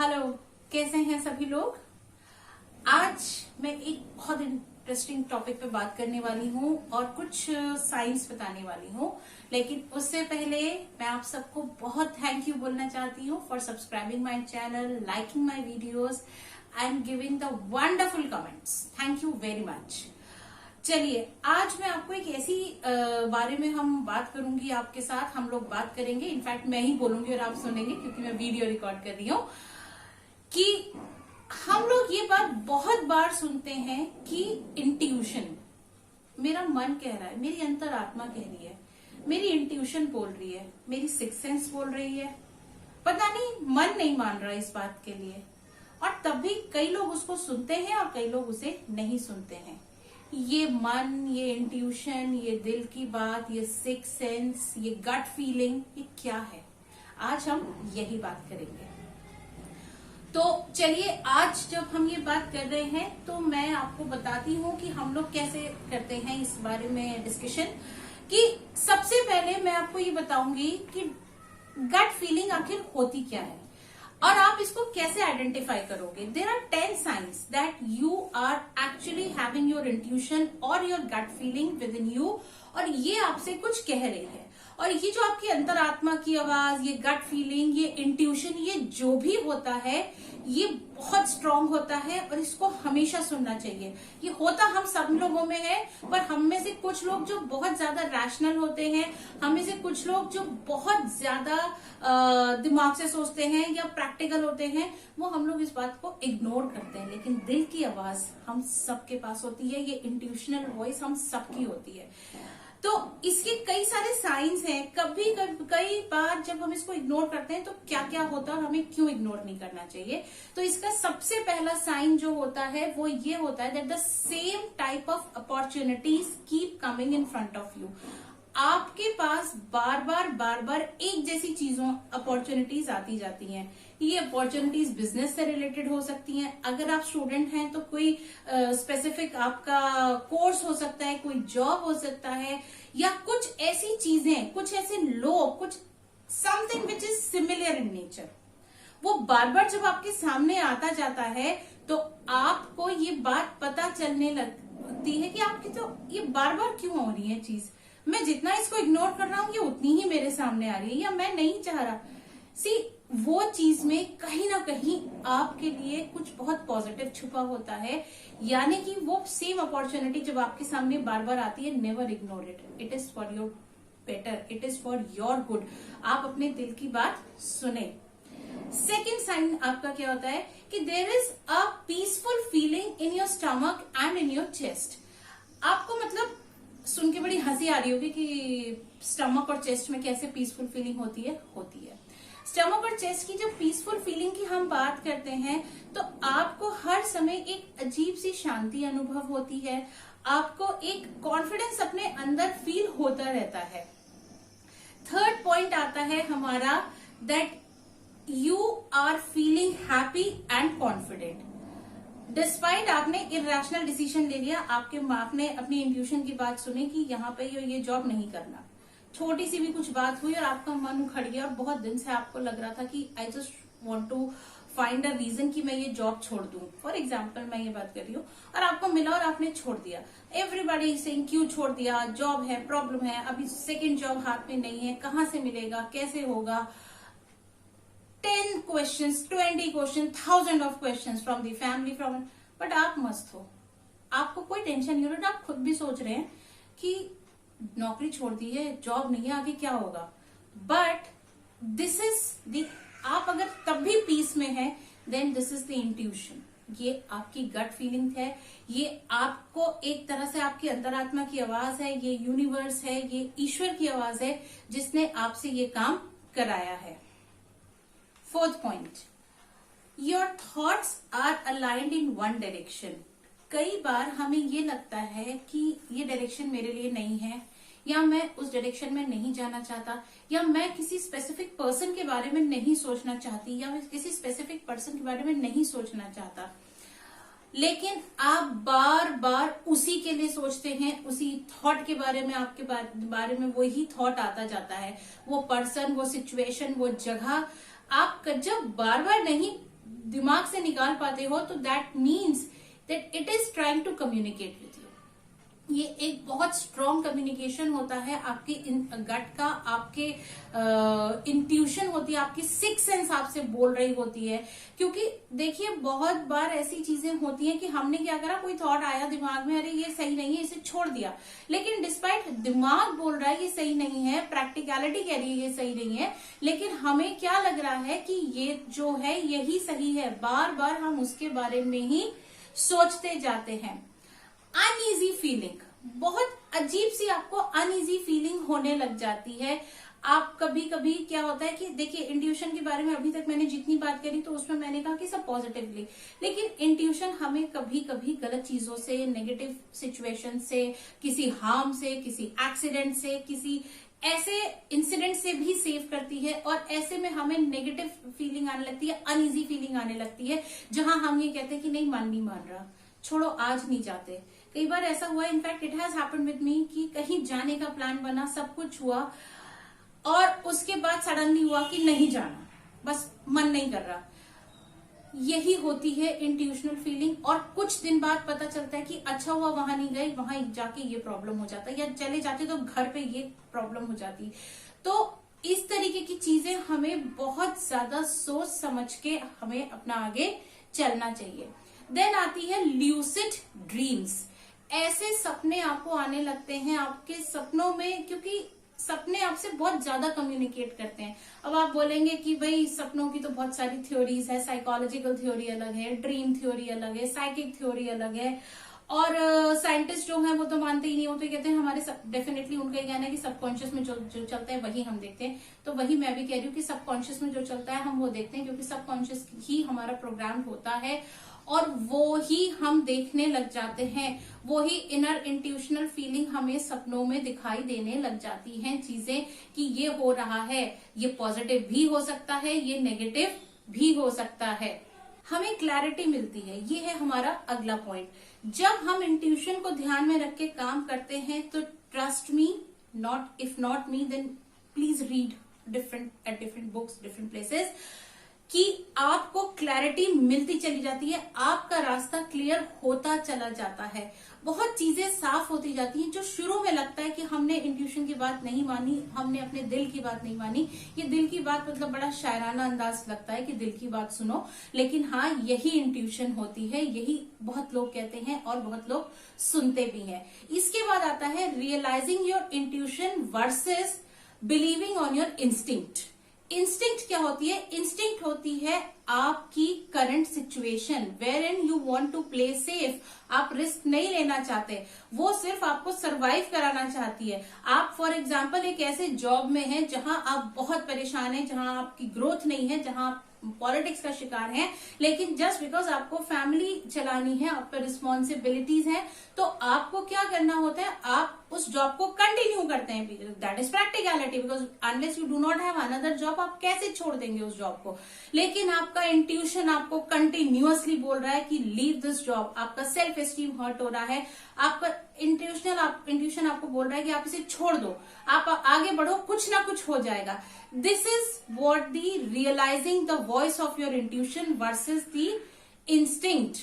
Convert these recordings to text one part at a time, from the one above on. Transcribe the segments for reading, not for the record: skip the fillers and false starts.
Hello, कैसे हैं सभी लोग। आज मैं एक बहुत इंटरेस्टिंग टॉपिक पे बात करने वाली हूँ और कुछ साइंस बताने वाली हूँ। लेकिन उससे पहले मैं आप सबको बहुत थैंक यू बोलना चाहती हूँ for subscribing my channel, liking my videos and giving the wonderful comments. Thank you very much. चलिए, आज मैं आपको एक ऐसी बारे में हम बात करूंगी, आपके साथ हम लोग बात करेंगे। इनफैक्ट मैं ही बोलूंगी और आप सुनेंगे क्योंकि मैं वीडियो रिकॉर्ड कर रही हूँ कि हम लोग ये बात बहुत बार सुनते हैं कि इंट्यूशन, मेरा मन कह रहा है, मेरी अंतरात्मा कह रही है, मेरी इंट्यूशन बोल रही है, मेरी सिक्स सेंस बोल रही है, पता नहीं मन नहीं मान रहा इस बात के लिए। और तब भी कई लोग उसको सुनते हैं और कई लोग उसे नहीं सुनते हैं। ये मन, ये इंट्यूशन, ये दिल की बात, ये सिक्स सेंस, ये गट फीलिंग, ये क्या है? आज हम यही बात करेंगे। तो चलिए, आज जब हम ये बात कर रहे हैं तो मैं आपको बताती हूँ कि हम लोग कैसे करते हैं इस बारे में डिस्कशन। कि सबसे पहले मैं आपको ये बताऊंगी कि गट फीलिंग आखिर होती क्या है और आप इसको कैसे आइडेंटिफाई करोगे। There are 10 science that you are actually having your intuition और your gut feeling within you, और ये आपसे कुछ कह रही है। और ये जो आपकी अंतरात्मा की आवाज, ये गट फीलिंग, ये इंट्यूशन, ये जो भी होता है ये बहुत स्ट्रांग होता है और इसको हमेशा सुनना चाहिए। ये होता हम सब लोगों में है, पर हम में से कुछ लोग जो बहुत ज्यादा रैशनल होते हैं, हम में से कुछ लोग जो बहुत ज्यादा दिमाग से सोचते हैं या प्रैक्टिकल होते हैं, वो हम लोग इस बात को इग्नोर करते हैं। लेकिन दिल की आवाज हम सबके पास होती है, ये इंट्यूशनल वॉइस हम सबकी होती है। तो इसके कई सारे साइंस हैं। कई बार जब हम इसको इग्नोर करते हैं तो क्या क्या होता है और हमें क्यों इग्नोर नहीं करना चाहिए। तो इसका सबसे पहला साइन जो होता है वो ये होता है that the same type of opportunities keep coming in front of you. आपके पास बार बार एक जैसी चीजों अपॉर्चुनिटीज आती जाती हैं। ये अपॉर्चुनिटीज बिजनेस से रिलेटेड हो सकती हैं। अगर आप स्टूडेंट हैं तो कोई स्पेसिफिक आपका कोर्स हो सकता है, कोई जॉब हो सकता है, या कुछ ऐसी चीजें, कुछ ऐसे लोग, कुछ something which is similar in nature, वो बार बार जब आपके सामने आता जाता है तो आपको ये बात पता चलने लगती है कि आपकी तो ये बार बार क्यों हो रही है चीज। मैं जितना इसको इग्नोर कर रहा हूँ ये उतनी ही मेरे सामने आ रही है, या मैं नहीं चाह रहा। सी, वो चीज में कहीं ना कहीं आपके लिए कुछ बहुत पॉजिटिव छुपा होता है। यानी कि वो सेम अपॉर्चुनिटी जब आपके सामने बार बार आती है, never ignore it. It is for your better, it is for your good. आप अपने दिल की बात सुने। सेकेंड साइन आपका क्या होता है कि there is a peaceful feeling in your stomach and in your chest. आपको मतलब सुन के बड़ी हंसी आ रही होगी कि स्टमक और चेस्ट में कैसे पीसफुल फीलिंग होती है। स्टमक और चेस्ट की जब पीसफुल फीलिंग की हम बात करते हैं तो आपको हर समय एक अजीब सी शांति अनुभव होती है। आपको एक कॉन्फिडेंस अपने अंदर फील होता रहता है। थर्ड पॉइंट आता है हमारा that you are feeling happy and confident. Despite आपने इरेशनल डिसीजन ले लिया, आपने अपनी इंट्यूशन की बात सुनी कि यहाँ पे ये जॉब नहीं करना, छोटी सी भी कुछ बात हुई और आपका मन उखड़ गया और बहुत दिन से आपको लग रहा था कि I just want to find a reason कि मैं ये जॉब छोड़ दूं। फॉर एग्जाम्पल मैं ये बात कर रही हूँ और आपको मिला और आपने छोड़ दिया। एवरीबॉडी सेइंग क्यों छोड़ दिया, जॉब है, प्रॉब्लम है, अभी सेकेंड जॉब हाथ में नहीं है, कहाँ से मिलेगा, कैसे होगा। 10 questions, 20 questions, 1000 of questions from the family, from, but आप मस्त हो, आपको कोई टेंशन नहीं हो रहा। आप खुद भी सोच रहे हैं कि नौकरी छोड़ दी है, जॉब नहीं है, आगे क्या होगा। बट दिस इज द, आप अगर तब भी पीस में है, then this is the intuition. ये आपकी गट फीलिंग है, ये आपको एक तरह से आपकी अंतरात्मा की आवाज है, ये यूनिवर्स है, ये ईश्वर की आवाज है जिसने आपसे ये काम कराया है। Fourth point, your thoughts are aligned in one direction. कई बार हमें ये लगता है कि ये डायरेक्शन मेरे लिए नहीं है, या मैं उस डायरेक्शन में नहीं जाना चाहता, या मैं किसी स्पेसिफिक पर्सन के बारे में नहीं सोचना चाहती, या मैं किसी स्पेसिफिक पर्सन के बारे में नहीं सोचना चाहता। लेकिन आप बार बार उसी के लिए सोचते हैं, उसी थॉट के बारे में, आपके बारे में वही थॉट आता जाता है। वो पर्सन, वो सिचुएशन, वो जगह, आप जब बार बार नहीं दिमाग से निकाल पाते हो तो that means that it is trying to communicate with you. ये एक बहुत स्ट्रॉन्ग कम्युनिकेशन होता है आपके गट का, आपके इंट्यूशन होती है, आपकी सिक्स सेंस आपसे बोल रही होती है। क्योंकि देखिए बहुत बार ऐसी चीजें होती हैं कि हमने क्या करा, कोई थॉट आया दिमाग में, अरे ये सही नहीं है, इसे छोड़ दिया, लेकिन डिस्पाइट दिमाग बोल रहा है ये सही नहीं है, प्रैक्टिकलिटी कह रही है ये सही नहीं है, लेकिन हमें क्या लग रहा है कि ये जो है यही सही है, बार बार हम उसके बारे में ही सोचते जाते हैं। अनईजी फीलिंग, बहुत अजीब सी आपको अनईजी फीलिंग होने लग जाती है। आप कभी कभी क्या होता है कि देखिए इंट्यूशन के बारे में अभी तक मैंने जितनी बात करी तो उसमें मैंने कहा कि सब पॉजिटिवली, लेकिन इंट्यूशन हमें कभी कभी गलत चीजों से, नेगेटिव सिचुएशन से, किसी हार्म से, किसी एक्सीडेंट से, किसी ऐसे इंसिडेंट से भी सेव करती है। और ऐसे में हमें नेगेटिव फीलिंग आने लगती है, अनईजी फीलिंग आने लगती है, जहां हम ये कहते हैं कि नहीं मन नहीं मान रहा, छोड़ो आज नहीं जाते। कई बार ऐसा हुआ, in fact it has happened with me, कि कहीं जाने का प्लान बना, सब कुछ हुआ और उसके बाद सडनली हुआ कि नहीं जाना, बस मन नहीं कर रहा। यही होती है इंट्यूशनल फीलिंग। और कुछ दिन बाद पता चलता है कि अच्छा हुआ वहां नहीं गए, वहां जाके ये प्रॉब्लम हो जाता है, या चले जाते तो घर पे ये प्रॉब्लम हो जाती। तो इस तरीके की चीजें हमें बहुत ज्यादा सोच समझ के हमें अपना आगे चलना चाहिए। देन आती है ल्यूसिड ड्रीम्स। ऐसे सपने आपको आने लगते हैं आपके सपनों में, क्योंकि सपने आपसे बहुत ज्यादा कम्युनिकेट करते हैं। अब आप बोलेंगे कि भाई सपनों की तो बहुत सारी थ्योरीज है, साइकोलॉजिकल थ्योरी अलग है, ड्रीम थ्योरी अलग है, साइकिक थ्योरी अलग है, और साइंटिस्ट जो हैं वो तो मानते ही नहीं, वो तो कहते हैं हमारे डेफिनेटली उनका ये कहना है कि सबकॉन्शियस में जो चलता है वही हम देखते हैं। तो वही मैं भी कह रही हूँ कि सबकॉन्शियस में जो चलता है हम वो देखते हैं, क्योंकि सबकॉन्शियस ही हमारा प्रोग्राम होता है और वो ही हम देखने लग जाते हैं। वो ही इनर इंट्यूशनल फीलिंग हमें सपनों में दिखाई देने लग जाती हैं चीजें, कि ये हो रहा है, ये पॉजिटिव भी हो सकता है, ये नेगेटिव भी हो सकता है। हमें क्लैरिटी मिलती है, ये है हमारा अगला पॉइंट। जब हम इंट्यूशन को ध्यान में रख के काम करते हैं तो trust me, not if not me then please read different books, different places, कि आपको क्लैरिटी मिलती चली जाती है, आपका रास्ता क्लियर होता चला जाता है, बहुत चीजें साफ होती जाती हैं। जो शुरू में लगता है कि हमने इंट्यूशन की बात नहीं मानी, हमने अपने दिल की बात नहीं मानी, ये दिल की बात मतलब बड़ा शायराना अंदाज लगता है कि दिल की बात सुनो, लेकिन हाँ यही इंट्यूशन होती है, यही बहुत लोग कहते हैं और बहुत लोग सुनते भी हैं। इसके बाद आता है realising your intuition versus believing on your instinct. Instinct क्या होती है? इंस्टिंक्ट होती है आपकी current situation where in you want to play safe. आप रिस्क नहीं लेना चाहते, वो सिर्फ आपको सरवाइव कराना चाहती है। आप फॉर एग्जांपल एक ऐसे जॉब में हैं जहां आप बहुत परेशान हैं, जहां आपकी ग्रोथ नहीं है, जहां आप पॉलिटिक्स का शिकार है, लेकिन जस्ट बिकॉज आपको फैमिली चलानी है, आप पर रिस्पॉन्सिबिलिटीज हैं, तो आपको क्या करना होता है, आप उस जॉब को कंटिन्यू करते हैं। That is practicality, because unless you do not have another job, आप कैसे छोड़ देंगे उस जॉब को। लेकिन आपका इंट्यूशन आपको कंटिन्यूअसली बोल रहा है कि लीव दिस जॉब। आपका सेल्फ एस्टीम हर्ट हो रहा है, आपका इंट्यूशन आपको बोल रहा है कि आप इसे छोड़ दो, आप आगे बढ़ो, कुछ ना कुछ हो जाएगा। This is what the realising the voice of your intuition versus the instinct.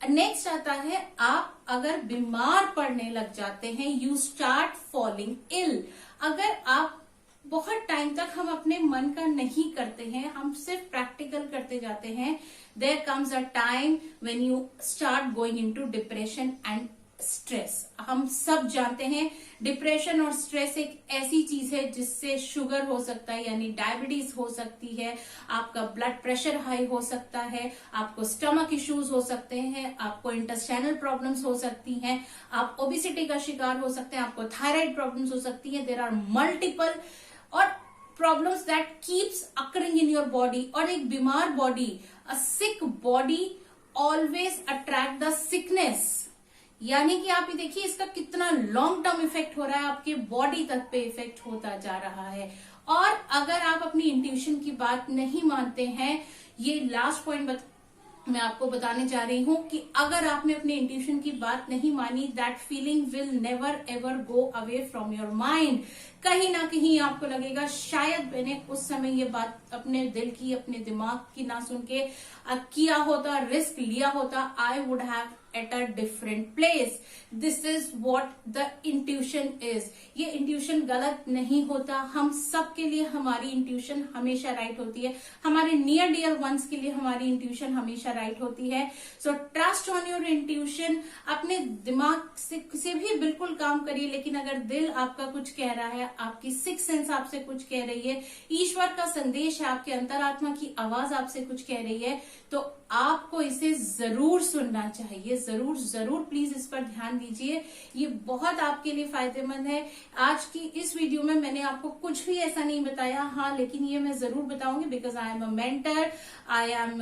Next आता है, आप अगर बीमार पड़ने लग जाते हैं, यू स्टार्ट फॉलिंग इल। अगर आप बहुत टाइम तक हम अपने मन का नहीं करते हैं, हम सिर्फ प्रैक्टिकल करते जाते हैं, there comes a time when you start going into depression and stress. हम सब जानते हैं डिप्रेशन और स्ट्रेस एक ऐसी चीज है जिससे शुगर हो सकता है, यानी डायबिटीज हो सकती है, आपका ब्लड प्रेशर हाई हो सकता है, आपको स्टमक इश्यूज हो सकते हैं, आपको इंटेस्टाइनल प्रॉब्लम्स हो सकती हैं, आप ओबेसिटी का शिकार हो सकते हैं, आपको थायराइड प्रॉब्लम्स हो सकती है। देयर आर मल्टीपल और problems that keeps occurring in your body. और एक बीमार body, a sick body always attract the sickness. यानी कि आप ये देखिए इसका कितना लॉन्ग टर्म इफेक्ट हो रहा है, आपके बॉडी तक पे इफेक्ट होता जा रहा है। और अगर आप अपनी इंट्यूशन की बात नहीं मानते हैं, ये लास्ट पॉइंट मैं आपको बताने जा रही हूं कि अगर आपने अपने इंट्यूशन की बात नहीं मानी, that feeling will never ever go away from your mind. कहीं ना कहीं आपको लगेगा शायद मैंने उस समय ये बात अपने दिल की, अपने दिमाग की ना सुन के किया होता, रिस्क लिया होता, I would have at a different place. This is what the intuition is. ये इंट्यूशन गलत नहीं होता, हम सब के लिए हमारी इंट्यूशन हमेशा राइट होती है, हमारे नियर डियर वंस के लिए हमारी इंट्यूशन हमेशा राइट होती है। So trust on your intuition. अपने दिमाग से भी बिल्कुल काम करिए, लेकिन अगर दिल आपका कुछ कह रहा है, आपकी सिक्स सेंस आपसे कुछ कह रही है, ईश्वर का संदेश है, आपके अंतरात्मा की आवाज आपसे कुछ कह रही है, तो आपको इसे जरूर सुनना चाहिए। जरूर जरूर प्लीज इस पर ध्यान दीजिए, ये बहुत आपके लिए फायदेमंद है। आज की इस वीडियो में मैंने आपको कुछ भी ऐसा नहीं बताया, हाँ, लेकिन ये मैं जरूर बताऊंगी because I am a mentor, I am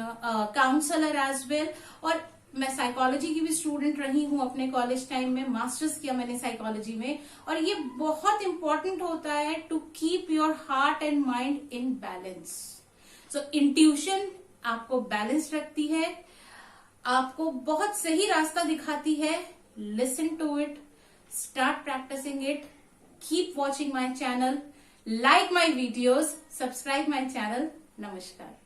counsellor as well, और मैं साइकोलॉजी की भी स्टूडेंट रही हूं अपने कॉलेज टाइम में, मास्टर्स किया मैंने साइकोलॉजी में। और ये बहुत इंपॉर्टेंट होता है to keep your heart and mind in balance. So intuition आपको बैलेंस रखती है, आपको बहुत सही रास्ता दिखाती है। Listen to it, start practising it, keep watching my channel, like my videos, subscribe my channel. नमस्कार।